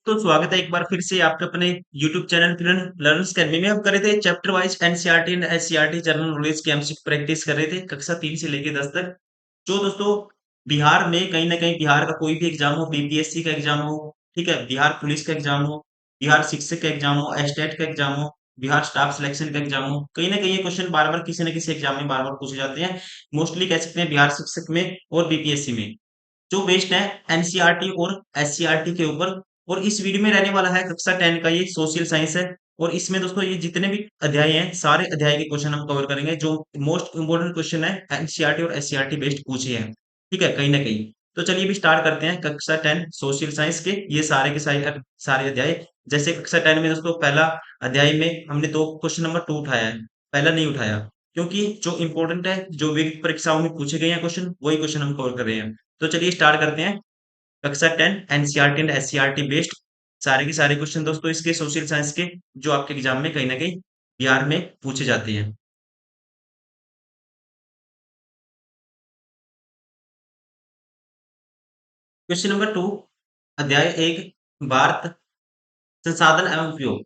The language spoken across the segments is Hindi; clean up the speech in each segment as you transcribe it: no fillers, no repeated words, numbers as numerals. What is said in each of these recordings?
तो स्वागत है एक बार फिर से आपके अपने YouTube चैनल किरण लर्नर्स अकेडमी में। हम कर रहे थे chapter wise NCERT and SCERT general knowledge की एमसीक्यू प्रैक्टिस कर रहे थे कक्षा 3 से लेके 10 तक। जो दोस्तों बिहार में कहीं ना कहीं बिहार का कोई भी एग्जाम हो, बीपीएससी का एग्जाम हो, ठीक है, बिहार पुलिस का एग्जाम हो, बिहार शिक्षक का एग्जाम हो, एस्टेट का एग्जाम हो, बिहार स्टाफ सिलेक्शन का एग्जाम हो, कहीं ना कहीं ये क्वेश्चन बार बार किसी न किसी एग्जाम में बार बार पूछे जाते हैं। मोस्टली कह सकते हैं बिहार शिक्षक में और बीपीएससी में, जो बेस्ड है एनसीईआरटी और एससीईआरटी के ऊपर। और इस वीडियो में रहने वाला है कक्षा 10 का ये सोशल साइंस है। और इसमें दोस्तों ये जितने भी अध्याय हैं सारे अध्याय के क्वेश्चन हम कवर करेंगे, जो मोस्ट इंपोर्टेंट क्वेश्चन है एनसीईआरटी और एससीईआरटी बेस्ड पूछे हैं, ठीक है, कहीं ना कहीं। तो चलिए भी स्टार्ट करते हैं कक्षा 10 सोशल साइंस के ये सारे के सारे अध्याय। जैसे कक्षा 10 में दोस्तों पहला अध्याय में हमने दो क्वेश्चन नंबर 2 उठाया है, पहला नहीं उठाया, क्योंकि जो इंपॉर्टेंट है, जो विविध परीक्षाओं में पूछे गए हैं क्वेश्चन, वही क्वेश्चन हम कवर कर रहे हैं। तो चलिए स्टार्ट करते हैं कक्षा 10 एनसीईआरटी एंड एससीईआरटी बेस्ड सारे के सारे क्वेश्चन दोस्तों इसके सोशल साइंस के, जो आपके एग्जाम में कहीं ना कहीं बिहार में पूछे जाते हैं। क्वेश्चन नंबर 2, अध्याय 1, भारत संसाधन एवं उपयोग।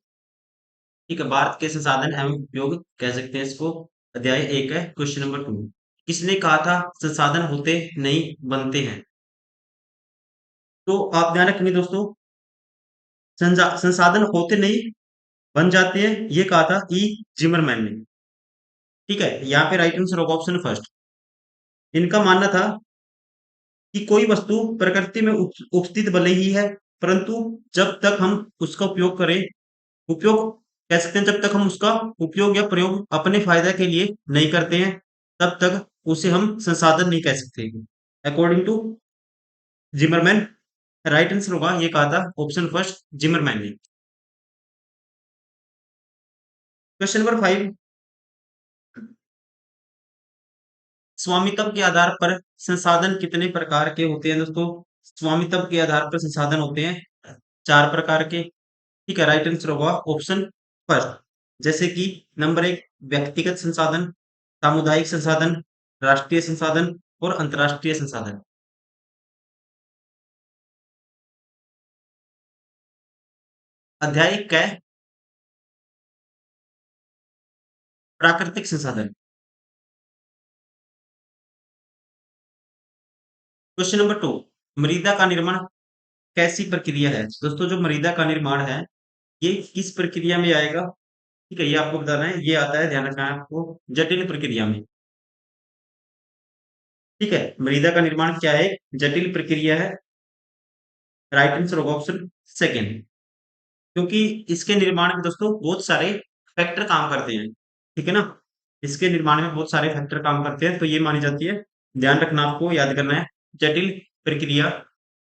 ठीक है, भारत के संसाधन एवं उपयोग कह सकते हैं इसको। अध्याय 1 है क्वेश्चन नंबर 2। किसने कहा था संसाधन होते नहीं बनते हैं? तो आप ध्यान रखेंगे दोस्तों, संसाधन होते नहीं बन जाते हैं, ये कहा था ई जिमरमैन ने। ठीक है, यहाँ पे राइट आंसर होगा ऑप्शन फर्स्ट। इनका मानना था कि कोई वस्तु प्रकृति में उपस्थित भले ही है, परंतु जब तक हम उसका उपयोग करें, उपयोग कह सकते हैं, जब तक हम उसका उपयोग या प्रयोग अपने फायदे के लिए नहीं करते हैं, तब तक उसे हम संसाधन नहीं कह सकते, according to Zimmerman. Right answer होगा, ये कहा था ऑप्शन फर्स्ट जिमरमैन ने। क्वेश्चन नंबर 5, स्वामित्व के आधार पर संसाधन कितने प्रकार के होते हैं दोस्तों? स्वामित्व के आधार पर संसाधन होते हैं 4 प्रकार के। ठीक है, राइट आंसर होगा ऑप्शन फर्स्ट। जैसे कि नंबर 1 व्यक्तिगत संसाधन, सामुदायिक संसाधन, राष्ट्रीय संसाधन और अंतर्राष्ट्रीय संसाधन। अध्याय क, प्राकृतिक संसाधन। क्वेश्चन नंबर 2, मृदा का निर्माण कैसी प्रक्रिया है? दोस्तों जो मृदा का निर्माण है, ये किस प्रक्रिया में आएगा? ठीक है, ये आपको बताना है, ये आता है, ध्यान रखना है आपको, जटिल प्रक्रिया में। ठीक है, मृदा का निर्माण क्या है? जटिल प्रक्रिया है। राइट आंसर होगा ऑप्शन सेकेंड, क्योंकि इसके निर्माण में दोस्तों बहुत सारे फैक्टर काम करते हैं। ठीक है ना, इसके निर्माण में बहुत सारे फैक्टर काम करते हैं, तो ये मानी जाती है। ध्यान रखना, आपको याद करना है, जटिल प्रक्रिया।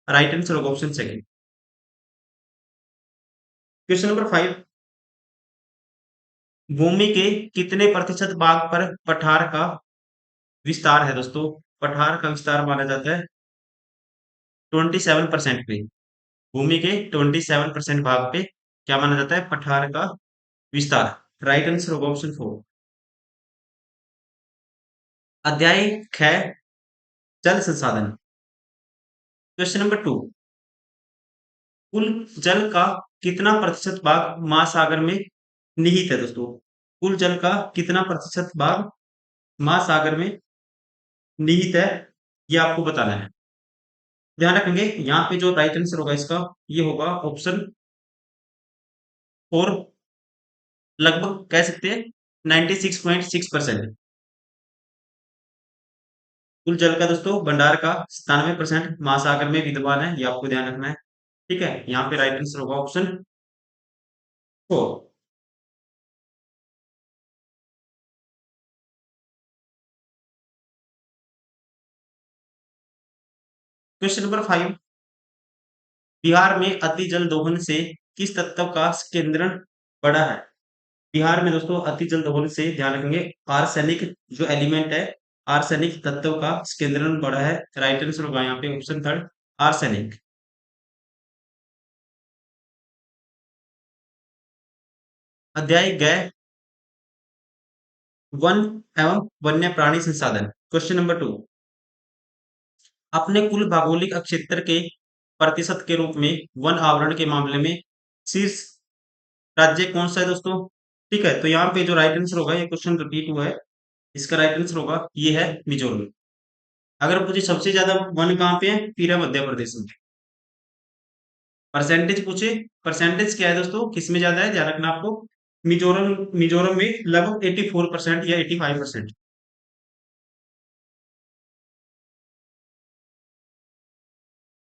राइट आंसर होगा ऑप्शन सेकेंड। क्वेश्चन नंबर 5, भूमि के कितने प्रतिशत भाग पर पठार का विस्तार है? दोस्तों पठार का विस्तार माना जाता है 27% पे। भूमि के 27% भाग पे क्या माना जाता है? पठार का विस्तार। राइट आंसर होगा ऑप्शन 4। अध्याय 6, जल संसाधन। क्वेश्चन नंबर 2, कुल जल का कितना प्रतिशत भाग महासागर में निहित है? दोस्तों कुल जल का कितना प्रतिशत भाग महासागर में निहित है, ये आपको बताना है। ध्यान रखेंगे, यहाँ पे जो राइट आंसर होगा इसका, ये होगा ऑप्शन 4। लगभग कह सकते हैं 96.6%। कुल जल का दोस्तों भंडार का 97% महासागर में विद्यमान है, ये आपको ध्यान रखना है। ठीक है, यहाँ पे राइट आंसर होगा ऑप्शन 4। क्वेश्चन नंबर 5, बिहार में अति जल दोहन से किस तत्व का केंद्रण बढ़ा है? बिहार में दोस्तों अति जल दोहन से, ध्यान रखेंगे, आर्सेनिक जो एलिमेंट है, आर्सेनिक तत्व का केंद्रण बढ़ा है। राइट आंसर होगा यहाँ पे ऑप्शन थर्ड, आर्सेनिक। अध्याय गए, वन एवं वन्य प्राणी संसाधन। क्वेश्चन नंबर 2, अपने कुल भौगोलिक क्षेत्र के प्रतिशत के रूप में वन आवरण के मामले में शीर्ष राज्य कौन सा है दोस्तों? ठीक है, तो यहाँ पे जो राइट आंसर होगा, ये क्वेश्चन रिपीट हुआ है, इसका राइट आंसर होगा ये है मिजोरम। अगर पूछे सबसे ज्यादा वन कहाँ पे है, फिर है मध्य प्रदेश में। परसेंटेज पूछे, परसेंटेज क्या है दोस्तों, किसमें ज्यादा है, ध्यान रखना आपको। मिजोरम, मिजोरम में लगभग 84% या 85%।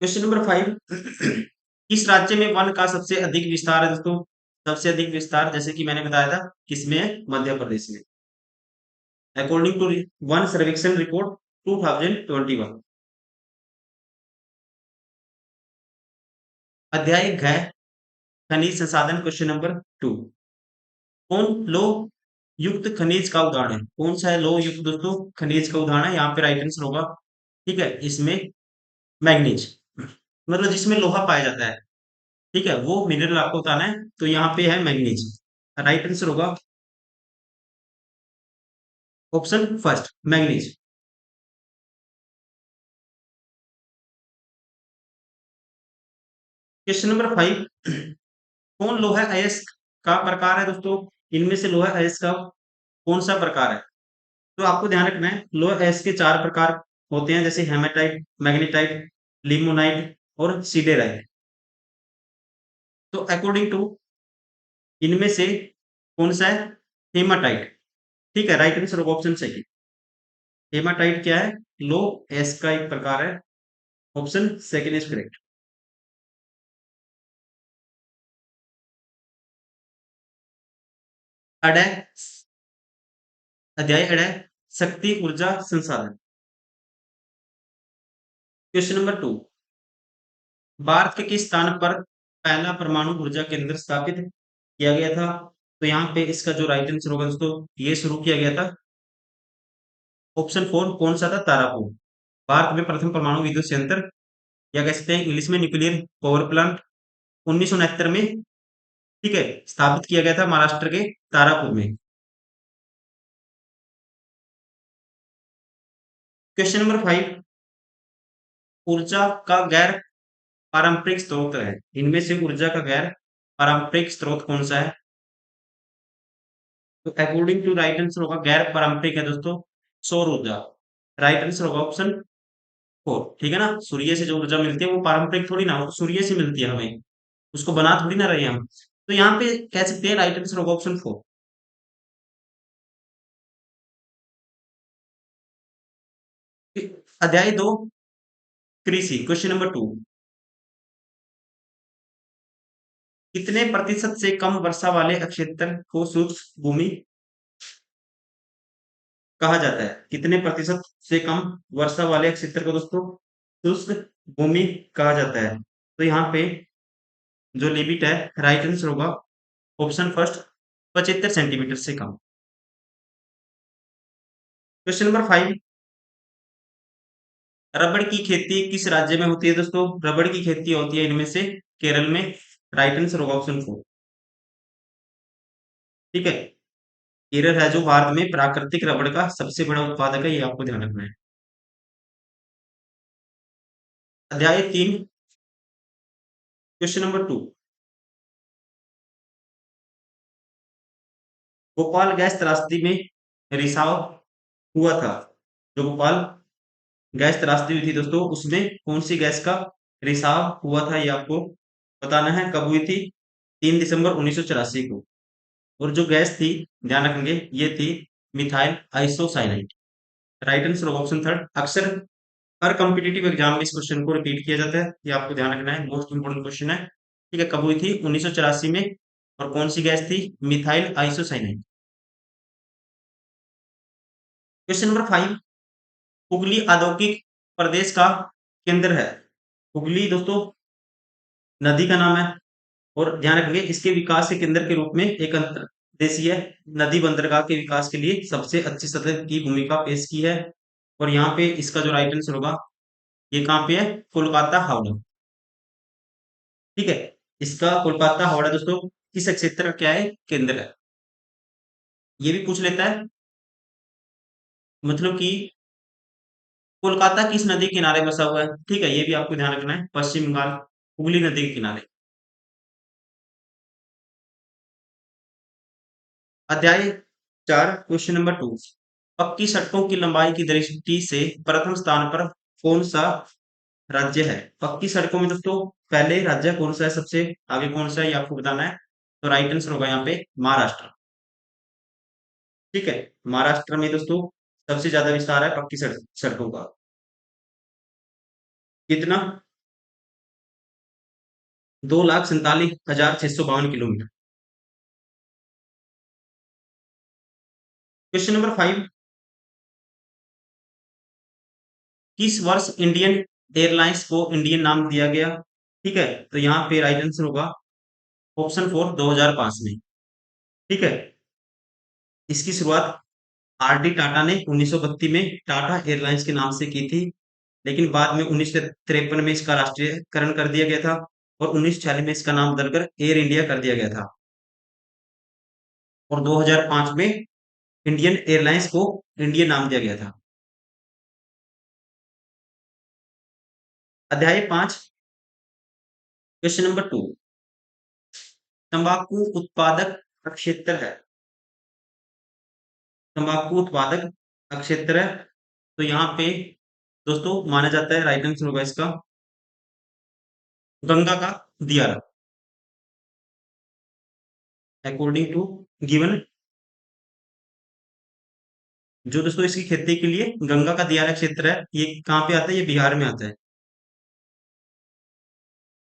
Question number 5। किस राज्य में वन का सबसे अधिक विस्तार है दोस्तों? सबसे अधिक विस्तार जैसे कि मैंने बताया था, किसमें है, मध्य प्रदेश में, अकॉर्डिंग टू वन सर्वेक्षण रिपोर्ट 2021। अध्याय घ, खनिज संसाधन, क्वेश्चन नंबर 2। कौन लोह युक्त खनिज का उदाहरण है? कौन सा है लोह युक्त दोस्तों खनिज का उदाहरण है? यहाँ पे राइट आंसर होगा, ठीक है, इसमें मैग्नीज, मतलब जिसमें लोहा पाया जाता है, ठीक है, वो मिनरल आपको बताना है, तो यहाँ पे है मैग्नीज। राइट आंसर होगा option first, manganese. Question number 5। कौन लोहा अयस्क का प्रकार है दोस्तों? इनमें से लोहा अयस्क का कौन सा प्रकार है? तो आपको ध्यान रखना है, लोहा अयस्क के 4 प्रकार होते हैं, जैसे हेमाटाइट, मैग्नेटाइट, लिमोनाइट और सीडेराइट। तो अकॉर्डिंग टू इनमें से कौन सा है, हेमाटाइट। ठीक है, राइट आंसर होगा ऑप्शन सही। हेमाटाइट क्या है, लो एस का एक प्रकार है। Option second is correct. अडै, अध्याय अडै, शक्ति ऊर्जा संसाधन। Question number 2। भारत के किस स्थान पर पहला परमाणु ऊर्जा केंद्र स्थापित किया गया था? तो यहाँ पे इसका जो राइट आंसर होगा दोस्तों, ये शुरू किया गया था, ऑप्शन 4, कौन सा था, तारापुर। भारत में प्रथम परमाणु विद्युत संयंत्र, या कह सकते हैं इंग्लिश में न्यूक्लियर पावर प्लांट, 1969 में, ठीक है, स्थापित किया गया था महाराष्ट्र के तारापुर में। Question number 5। ऊर्जा का गैर पारंपरिक स्रोत है, इनमें से ऊर्जा का गैर पारंपरिक स्रोत कौन सा है? तो अकॉर्डिंग टू राइट आंसर होगा, गैर पारंपरिक है दोस्तों, सौर ऊर्जा। राइट आंसर होगा ऑप्शन 4, ठीक है ना। सूर्य से जो ऊर्जा मिलती है वो पारंपरिक थोड़ी ना, वो तो सूर्य से मिलती है हमें, उसको बना थोड़ी ना रहे हम। तो यहाँ पे कह सकते हैं राइट आंसर होगा ऑप्शन 4। अध्याय 2, कृषि, क्वेश्चन नंबर 2। कितने प्रतिशत से कम वर्षा वाले क्षेत्र को शुष्क भूमि कहा जाता है? कितने प्रतिशत से कम वर्षा वाले क्षेत्र को दोस्तों शुष्क भूमि कहा जाता है? तो यहाँ पे जो लिमिट है, राइट आंसर होगा ऑप्शन फर्स्ट, 75 सेंटीमीटर से कम। Question number 5। रबड़ की खेती किस राज्य में होती है दोस्तों? रबड़ की खेती होती है इनमें से केरल में। राइट आंसर होगा ऑप्शन 4, ठीक है। केरल है जो भारत में प्राकृतिक रबड़ का सबसे बड़ा उत्पादक है, ये आपको ध्यान रखना है। अध्याय 3, क्वेश्चन नंबर 2। भोपाल गैस त्रासदी में रिसाव हुआ था, जो भोपाल गैस त्रासदी हुई थी दोस्तों, उसमें कौन सी गैस का रिसाव हुआ था, ये आपको बताना है। कब हुई थी? 3 दिसंबर 1984 को। और जो गैस थी, ध्यान रखेंगे, ये थी methyl isocyanide. Right answer option third. अक्सर हर कॉम्पिटिटिव एग्जाम में इस क्वेश्चन को रिपीट किया जाता है, ये आपको ध्यान रखना है, मोस्ट इंपोर्टेंट क्वेश्चन है। ठीक है, कब हुई थी? 1984 में। और कौन सी गैस थी? Methyl isocyanide. Question number 5। Hooghly औद्योगिक प्रदेश का केंद्र है। हुगली दोस्तों नदी का नाम है, और ध्यान रखेंगे इसके विकास के केंद्र के रूप में एक अंतर्देशीय नदी बंदरगाह के विकास के लिए सबसे अच्छी सतह की भूमिका पेश की है। और यहाँ पे इसका जो राइट आंसर होगा, ये कहाँ पे है? कोलकाता हावड़ा, ठीक है। इसका कोलकाता हावड़ा दोस्तों किस क्षेत्र का क्या है? केंद्र है। ये भी पूछ लेता है, मतलब कि कोलकाता किस नदी के किनारे बसा हुआ है? ठीक है, ये भी आपको ध्यान रखना है। पश्चिम बंगाल, हुगली नदी के किनारे। अध्याय 4 क्वेश्चन नंबर 2। पक्की सड़कों की लंबाई की दृष्टि से प्रथम स्थान पर कौन सा राज्य है? पक्की सड़कों में दोस्तों पहले राज्य कौन सा है, सबसे आगे कौन सा है, ये आपको बताना है। तो राइट आंसर होगा यहाँ पे महाराष्ट्र। ठीक है, महाराष्ट्र में दोस्तों सबसे ज्यादा विस्तार है पक्की सड़कों का। कितना? 2,47,652 किलोमीटर। Question number 5। किस वर्ष इंडियन एयरलाइंस को इंडियन नाम दिया गया? ठीक है, तो यहाँ पे राइट आंसर होगा ऑप्शन 4 2005 में। ठीक है, इसकी शुरुआत आर डी टाटा ने 1932 में टाटा एयरलाइंस के नाम से की थी, लेकिन बाद में 1953 में इसका राष्ट्रीयकरण कर दिया गया था और 1946 में इसका नाम बदलकर एयर इंडिया कर दिया गया था। और 2005 में इंडियन एयरलाइंस को इंडियन नाम दिया गया था। अध्याय 5 क्वेश्चन नंबर 2। तंबाकू उत्पादक का क्षेत्र है। तंबाकू उत्पादक का क्षेत्र है, तो यहाँ पे दोस्तों माना जाता है, राइट आंसर होगा इसका गंगा का दियारा। अकॉर्डिंग टू गिवन, जो दोस्तों इसकी खेती के लिए गंगा का दियारा क्षेत्र है, ये कहाँ पे आता है? ये बिहार में आता है।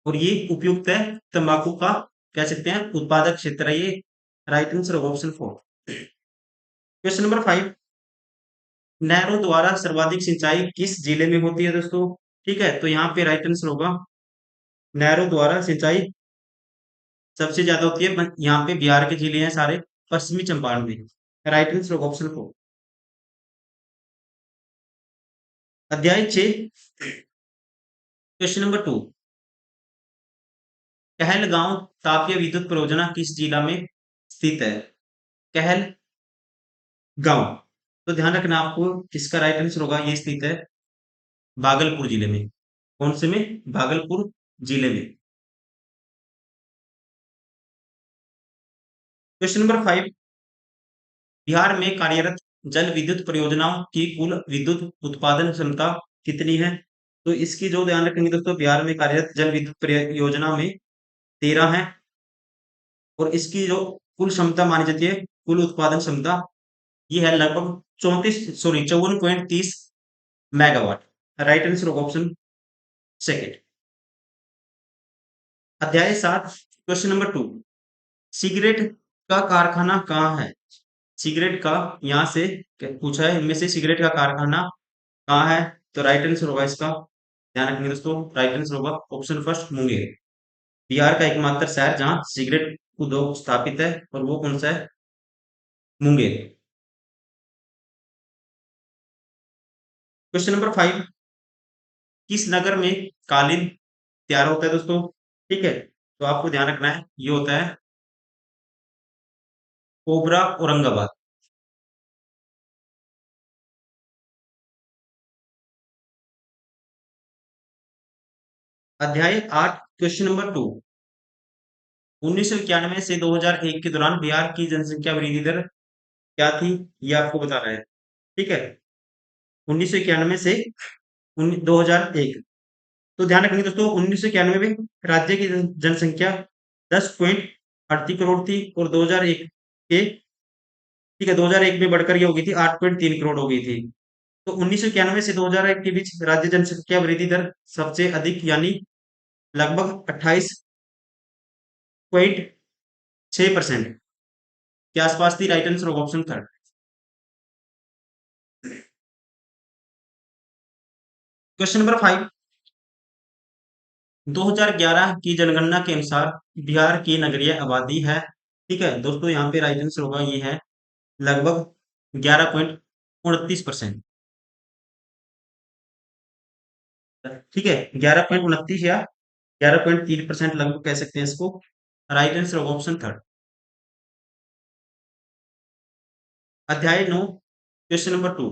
और ये उपयुक्त है तंबाकू का, कह सकते हैं उत्पादक क्षेत्र है ये। राइट आंसर होगा ऑप्शन 4। Question number 5। नहरों द्वारा सर्वाधिक सिंचाई किस जिले में होती है दोस्तों? ठीक है, तो यहाँ पे राइट आंसर होगा नहरों द्वारा सिंचाई सबसे ज्यादा होती है यहाँ पे बिहार के जिले हैं सारे, पश्चिमी चंपारण में। राइट आंसर होगा ऑप्शन 4। अध्याय 6 क्वेश्चन नंबर 2। कहलगांव तापीय विद्युत परियोजना किस जिला में स्थित है? कहलगांव, तो ध्यान रखना आपको, इसका राइट आंसर होगा ये स्थित है भागलपुर जिले में। कौन से में? भागलपुर जिले में। Question number 5। बिहार में कार्यरत जल विद्युत परियोजनाओं की कुल विद्युत उत्पादन क्षमता कितनी है? तो इसकी जो ध्यान रखेंगे दोस्तों, बिहार में कार्यरत जल विद्युत परियोजना में 13 है। और इसकी जो कुल क्षमता मानी जाती है, कुल उत्पादन क्षमता, ये है लगभग 54.30 मेगावाट। राइट आंसर होगा ऑप्शन सेकेंड। अध्याय 7 क्वेश्चन नंबर 2। सिगरेट का कारखाना कहाँ है? सिगरेट का यहाँ से पूछा है, इनमें से सिगरेट का कारखाना कहाँ है? तो राइट आंसर होगा इसका, ध्यान रखेंगे दोस्तों, राइट आंसर होगा ऑप्शन फर्स्ट मुंगेर। बिहार का एकमात्र शहर जहाँ सिगरेट उद्योग स्थापित है, और वो कौन सा है? मुंगेर। Question number 5। किस नगर में कालीन तैयार होता है दोस्तों? ठीक है, तो आपको ध्यान रखना है, ये होता है कोबरा औरंगाबाद। अध्याय 8 क्वेश्चन नंबर 2। 1991 से 2001 के दौरान बिहार की जनसंख्या वृद्धि दर क्या थी? ये आपको बताना है। ठीक है, 1991 से 2001। तो ध्यान रखेंगे दोस्तों, 1991 में राज्य की जनसंख्या 10.38 करोड़ थी, और 2001 के, ठीक है, 2001 में बढ़कर ये हो गई थी 8.3 करोड़ हो गई थी। तो 1991 से 2001 के बीच राज्य जनसंख्या वृद्धि दर सबसे अधिक, यानी लगभग 28.6% के आसपास थी। राइट आंसर होगा ऑप्शन थर्ड। Question number 5। 2011 की जनगणना के अनुसार बिहार की नगरीय आबादी है। ठीक है दोस्तों, यहाँ पे राइट आंसर होगा ये है लगभग 11.29%। ठीक है, 11.29 या 11.3% लगभग कह सकते हैं इसको। राइट आंसर होगा ऑप्शन थर्ड। अध्याय 9 क्वेश्चन नंबर 2।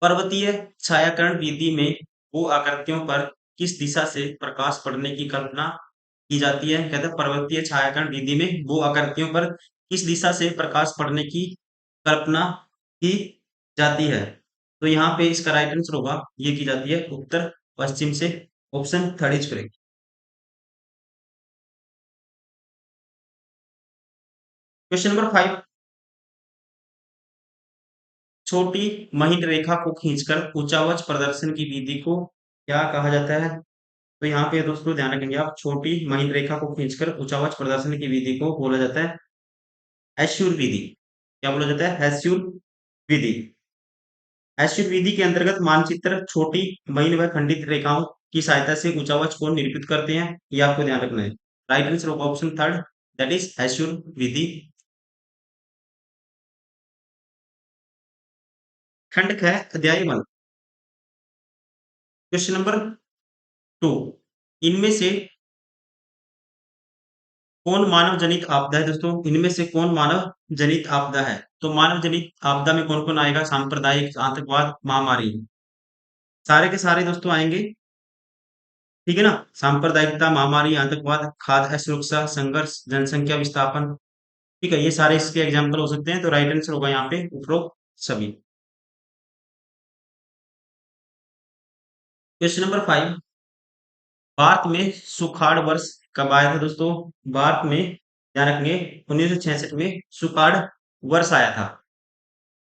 पर्वतीय छायाकरण विधि में भू आकृतियों पर किस दिशा से प्रकाश पड़ने की कल्पना की जाती है? कहते हैं पर्वतीय छायाकरण विधि में भू आकृतियों पर किस दिशा से प्रकाश पड़ने की कल्पना की जाती है? तो यहाँ पे इसका राइट आंसर होगा, ये की जाती है उत्तर पश्चिम से। Option third is correct. Question number 5, छोटी महीन रेखा को खींचकर ऊंचावच प्रदर्शन की विधि को क्या कहा जाता है? तो यहाँ पे दोस्तों ध्यान रखेंगे आप, छोटी महीन रेखा को खींचकर ऊंचावच प्रदर्शन की विधि को बोला जाता है हैस्यूर विधि। क्या बोला जाता है? हैस्यूर विधि। हैस्यूर विधि के अंतर्गत मानचित्र छोटी महीन व खंडित रेखाओं की सहायता से ऊंचावच कोण निरूपित करते हैं, ये आपको ध्यान रखना है। राइट आंसर होगा ऑप्शन थर्ड, दैट इज हैस्यूर विधि। खंड है अध्याय 1। क्वेश्चन नंबर 2, इनमें से कौन मानव जनित आपदा है? दोस्तों इनमें से कौन मानव जनित आपदा है? तो मानव जनित आपदा में कौन कौन आएगा? सांप्रदायिक, आतंकवाद, महामारी, सारे के सारे दोस्तों आएंगे। ठीक है ना? सांप्रदायिकता, महामारी, आतंकवाद, खाद्य असुरक्षा, संघर्ष, जनसंख्या विस्थापन। ठीक है, ये सारे इसके एग्जाम्पल हो सकते हैं। तो राइट आंसर होगा यहाँ पे उपरोक्त सभी। क्वेश्चन नंबर 5, भारत में सुखाड़ वर्ष कब आया था? दोस्तों भारत में ध्यान रखेंगे 1966 में सुखाड़ वर्ष आया था।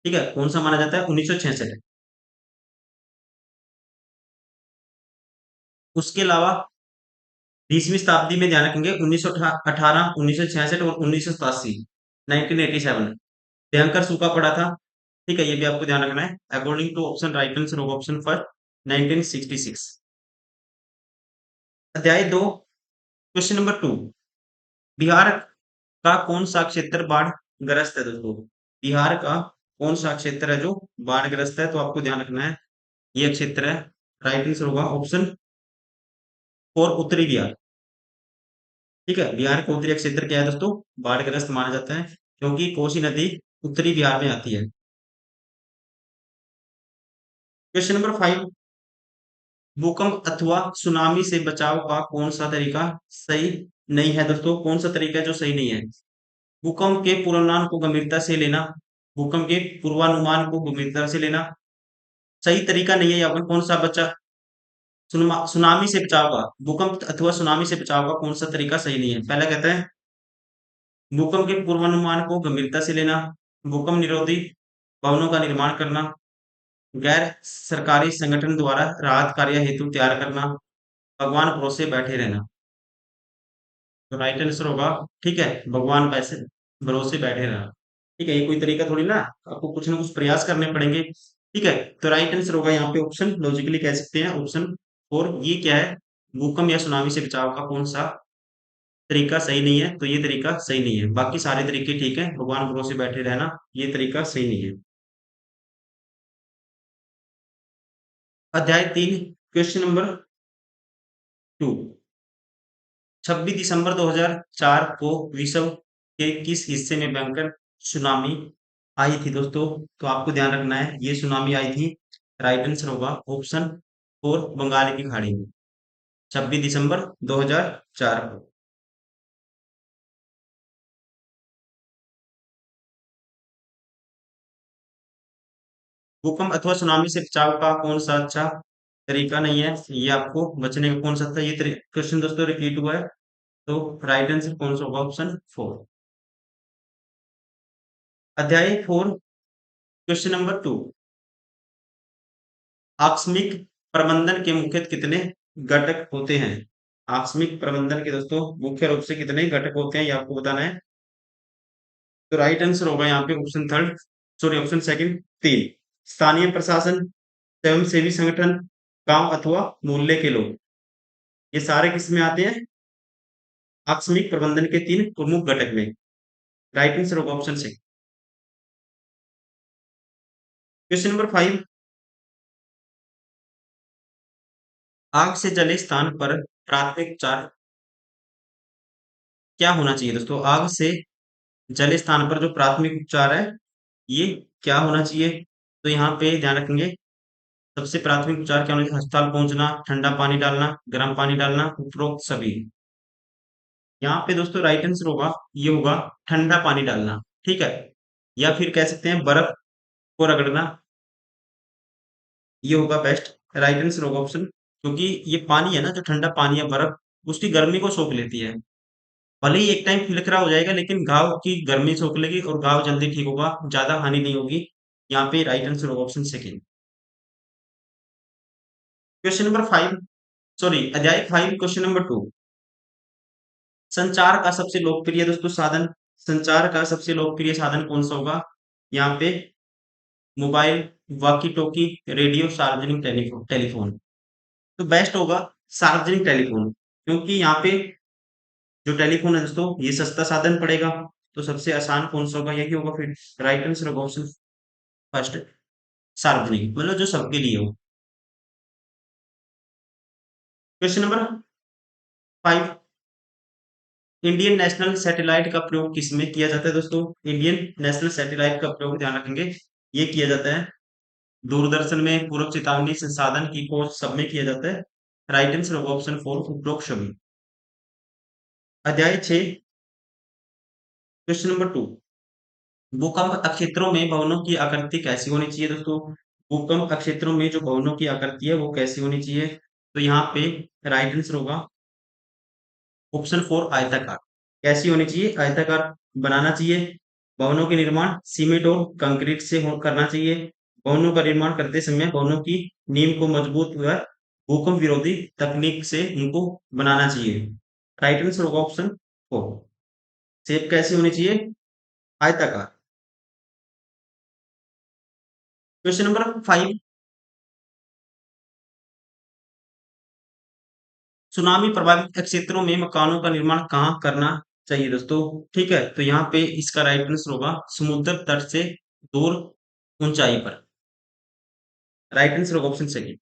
ठीक है, कौन सा माना जाता है? 1966। उसके अलावा 20वीं शताब्दी में ध्यान रखेंगे 1918, 1966 और 1987, 1987 भयंकर सूखा पड़ा था। ठीक है, ये भी आपको ध्यान रखना है। According to option, right answer होगा ऑप्शन फर्स्ट, 1966। अध्याय 2, क्वेश्चन नंबर 2, बिहार का कौन सा क्षेत्र बाढ़ ग्रस्त है? दोस्तों बिहार का कौन सा क्षेत्र है जो बाढ़ ग्रस्त है? तो आपको ध्यान रखना है, ये क्षेत्र है। राइट आंसर होगा ऑप्शन फोर, उत्तरी बिहार। ठीक है, बिहार का उत्तरी क्षेत्र क्या है दोस्तों? बाढ़ग्रस्त माना जाता है, क्योंकि कोसी नदी उत्तरी बिहार में आती है। क्वेश्चन नंबर 5, भूकंप अथवा सुनामी से बचाव का कौन सा तरीका सही नहीं है? दोस्तों कौन सा तरीका है जो सही नहीं है? भूकंप के पूर्वानुमान को गंभीरता से लेना, भूकंप के पूर्वानुमान को गंभीरता से लेना सही तरीका नहीं है, या फिर कौन सा बचा सुनामी से बचाव का, भूकंप अथवा सुनामी से बचाव का कौन सा तरीका सही नहीं है? पहला कहता है भूकंप के पूर्वानुमान को गंभीरता से लेना, भूकंप निरोधी भवनों का निर्माण करना, गैर सरकारी संगठन द्वारा राहत कार्य हेतु तैयार करना, भगवान भरोसे बैठे रहना। तो राइट आंसर होगा, ठीक है, भगवान पैसे भरोसे बैठे रहना। ठीक है, ये कोई तरीका थोड़ी ना, आपको कुछ ना कुछ प्रयास करने पड़ेंगे। ठीक है, तो राइट आंसर होगा यहाँ पे ऑप्शन, लॉजिकली कह सकते हैं ऑप्शन फोर। ये क्या है? भूकंप या सुनामी से बचाव का कौन सा तरीका सही नहीं है? तो ये तरीका सही नहीं है, बाकी सारे तरीके ठीक है। भगवान भरोसे बैठे रहना ये तरीका सही नहीं है। अध्याय 3, क्वेश्चन नंबर 2, 26 दिसंबर 2004 को विश्व के किस हिस्से में भयंकर सुनामी आई थी? दोस्तों तो आपको ध्यान रखना है, ये सुनामी आई थी। राइट आंसर होगा ऑप्शन फोर, बंगाल की खाड़ी में, 26 दिसंबर 2004 को। भूकंप अथवा सुनामी से बचाव का कौन सा अच्छा तरीका नहीं है? ये आपको बचने का कौन सा था? ये क्वेश्चन दोस्तों रिपीट हुआ है। तो राइट आंसर कौन सा होगा? Option four. अध्याय 4, क्वेश्चन नंबर 2, आकस्मिक प्रबंधन के मुख्य कितने घटक होते हैं? आकस्मिक प्रबंधन के दोस्तों मुख्य रूप से कितने घटक होते हैं, ये आपको बताना है। तो राइट आंसर होगा यहाँ पे option third, sorry option second, 3, स्थानीय प्रशासन, स्वयंसेवी संगठन, गांव अथवा मोहल्ले के लोग। ये सारे किस में आते हैं? आकस्मिक प्रबंधन के 3 प्रमुख घटक में। राइट आंसर होगा ऑप्शन सी। क्वेश्चन नंबर 5, आग से जले स्थान पर प्राथमिक उपचार क्या होना चाहिए? दोस्तों आग से जले स्थान पर जो प्राथमिक उपचार है, ये क्या होना चाहिए? तो यहाँ पे ध्यान रखेंगे, सबसे प्राथमिक उपचार क्या होना चाहिए? अस्पताल पहुंचना, ठंडा पानी डालना, गर्म पानी डालना, उपरोक्त सभी। यहाँ पे दोस्तों राइट आंसर होगा, ये होगा ठंडा पानी डालना। ठीक है, या फिर कह सकते हैं बर्फ को रगड़ना, ये होगा बेस्ट। राइट आंसर होगा ऑप्शन, क्योंकि ये पानी है ना, जो ठंडा पानी है, बर्फ उसकी गर्मी को सोख लेती है। भले ही एक टाइम खिलखरा हो जाएगा, लेकिन घाव की गर्मी सोख लेगी और घाव जल्दी ठीक होगा, ज्यादा हानि नहीं होगी। यहाँ पे राइट आंसर होगा option second. Question number 5, sorry अध्याय 5, क्वेश्चन नंबर 2। संचार का सबसे लोकप्रिय दोस्तों साधन, संचार का सबसे लोकप्रिय साधन कौन सा होगा? यहाँ पे मोबाइल, वॉकी टॉकी, रेडियो, सार्वजनिक टेलीफोन टेलीफोन। तो बेस्ट होगा सार्वजनिक टेलीफोन, क्योंकि यहाँ पे जो टेलीफोन है दोस्तों ये सस्ता साधन पड़ेगा। तो सबसे आसान कौन सा होगा? यही होगा फिर। राइट आंसर होगा ऑप्शन फर्स्ट, सार्वजनिक, मतलब जो सबके लिए हो। Question number 5, Indian national satellite का प्रयोग किसमें किया जाता है दोस्तों? इंडियन नेशनल सैटेलाइट का प्रयोग, ध्यान रखेंगे, ये किया जाता है दूरदर्शन में, पूर्व चेतावनी संसाधन की खोज, सब में किया जाता है। राइट आंसर होगा ऑप्शन 4, उपरोक्त सभी। अध्याय 6, क्वेश्चन नंबर 2। भूकंप क्षेत्रों में भवनों की आकृति कैसी होनी चाहिए दोस्तों? भूकंप क्षेत्रों में जो भवनों की आकृति है वो कैसी होनी चाहिए? तो यहाँ पे राइट आंसर होगा ऑप्शन 4, आयताकार। कैसी होनी चाहिए? आयताकार बनाना चाहिए। भवनों के निर्माण सीमेंट और कंक्रीट से करना चाहिए। भवनों का निर्माण करते समय भवनों की नींव को मजबूत व भूकंप विरोधी तकनीक से उनको बनाना चाहिए। राइट आंसर होगा ऑप्शन 4। शेप कैसी होनी चाहिए? आयताकार। क्वेश्चन नंबर 5, सुनामी प्रभावित क्षेत्रों में मकानों का निर्माण कहाँ करना चाहिए दोस्तों? ठीक है, तो यहाँ पे इसका राइट आंसर होगा समुद्र तट से दूर ऊंचाई पर। राइट आंसर होगा ऑप्शन सेकंड।